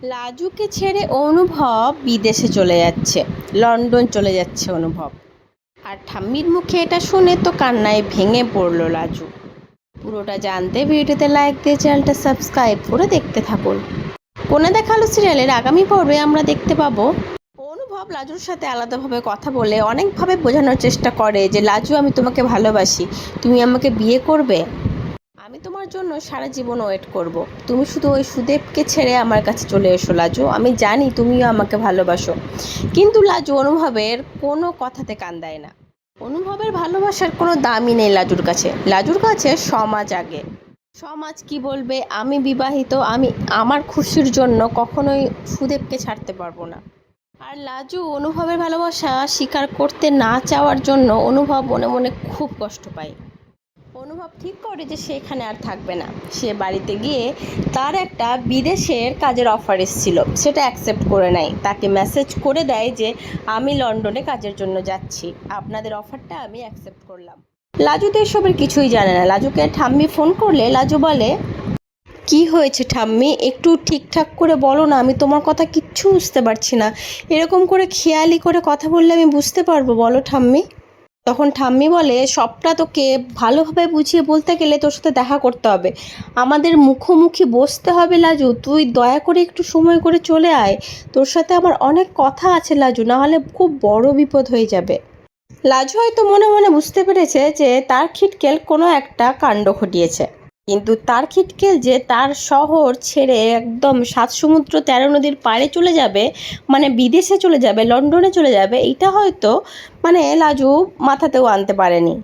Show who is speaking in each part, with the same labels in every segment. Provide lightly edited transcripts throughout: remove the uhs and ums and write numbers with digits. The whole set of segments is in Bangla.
Speaker 1: লাজুকে ছেড়ে অনুভব বিদেশে চলে যাচ্ছে, লন্ডন চলে যাচ্ছে অনুভব। আর ঠাম্মির মুখে এটা শুনে তো কান্নায় ভেঙে পড়লো লাজু। পুরোটা জানতে ভিডিওতে লাইক দিয়ে চ্যানেলটা সাবস্ক্রাইব করে দেখতে থাকুন। কোনে দেখালো সিরিয়ালের আগামী পর্বে আমরা দেখতে পাবো অনুভব লাজুর সাথে আলাদাভাবে কথা বলে অনেকভাবে বোঝানোর চেষ্টা করে যে লাজু, আমি তোমাকে ভালোবাসি, তুমি আমাকে বিয়ে করবে, আমি তোমার জন্য সারা জীবন ওয়েট করব। তুমি শুধু ওই সুদেবকে ছেড়ে আমার কাছে চলে এসো লাজু, আমি জানি তুমিও আমাকে ভালোবাসো। কিন্তু লাজু অনুভবের কোনো কথাতে কান দেয় না। অনুভবের ভালোবাসার কোনো দামই নেই লাজুর কাছে। লাজুর কাছে সমাজ আগে। সমাজ কি বলবে, আমি বিবাহিত, আমি আমার খুশির জন্য কখনোই সুদেবকে ছাড়তে পারবো না। আর লাজু অনুভবের ভালোবাসা স্বীকার করতে না চাওয়ার জন্য অনুভব মনে মনে খুব কষ্ট পায়। অনুভব ঠিক করে যে সে এখানে আর থাকবে না। সে বাড়িতে গিয়ে তার একটা বিদেশের কাজের অফার এসেছিল, সেটা অ্যাকসেপ্ট করে নেয়। তাকে মেসেজ করে দেয় যে আমি লন্ডনে কাজের জন্য যাচ্ছি, আপনাদের অফারটা আমি অ্যাকসেপ্ট করলাম। লাজু তো এসবের কিছুই জানে না। লাজুকে ঠাম্মি ফোন করলে লাজু বলে, কি হয়েছে ঠাম্মি, একটু ঠিকঠাক করে বলো না, আমি তোমার কথা কিচ্ছু বুঝতে পারছি না। এরকম করে খেয়ালি করে কথা বললে আমি বুঝতে পারবো, বলো ঠাম্মি। তখন ঠাম্মি বলে, সবটা তোকে ভালোভাবে বুঝিয়ে বলতে গেলে তোর সাথে দেখা করতে হবে, আমাদের মুখোমুখি বসতে হবে লাজু, তুই দয়া করে একটু সময় করে চলে আয়, তোর সাথে আমার অনেক কথা আছে লাজু, নাহলে খুব বড় বিপদ হয়ে যাবে। লাজু হয়তো মনে মনে বুঝতে পেরেছে যে তার খিটকেল কোনো একটা কাণ্ড ঘটিয়েছে, কিন্তু তার খিটকেল যে তার শহর ছেড়ে একদম 7 সমুদ্র 13 নদীর পাড়ে চলে যাবে, মানে বিদেশে চলে যাবে, লন্ডনে চলে যাবে, এইটা হয়তো লাজু মাথাতেও আনতে পারেনি।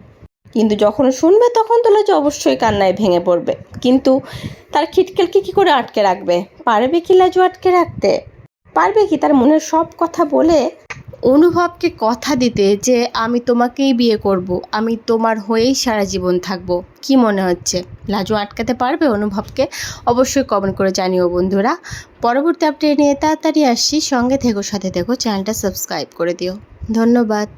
Speaker 1: কিন্তু যখন শুনবে তখন তো লাজু অবশ্যই কান্নায় ভেঙে পড়বে। কিন্তু তার খিটকেলকে কী করে আটকে রাখবে? পারবে কি লাজু আটকে রাখতে? পারবে কি তার মনের সব কথা বলে অনুভবকে কথা দিতে যে আমি তোমাকেই বিয়ে করব, আমি তোমার হয়েই সারা জীবন থাকব? কি মনে হচ্ছে, লাজু আটকাতে পারবে অনুভবকে? অবশ্যই কমেন্ট করে জানিও বন্ধুরা। পরবর্তী আপডেট নিয়ে তাড়াতাড়ি আসছি, সঙ্গে থেকো, সাথে থেকো, চ্যানেলটা সাবস্ক্রাইব করে দিও। ধন্যবাদ।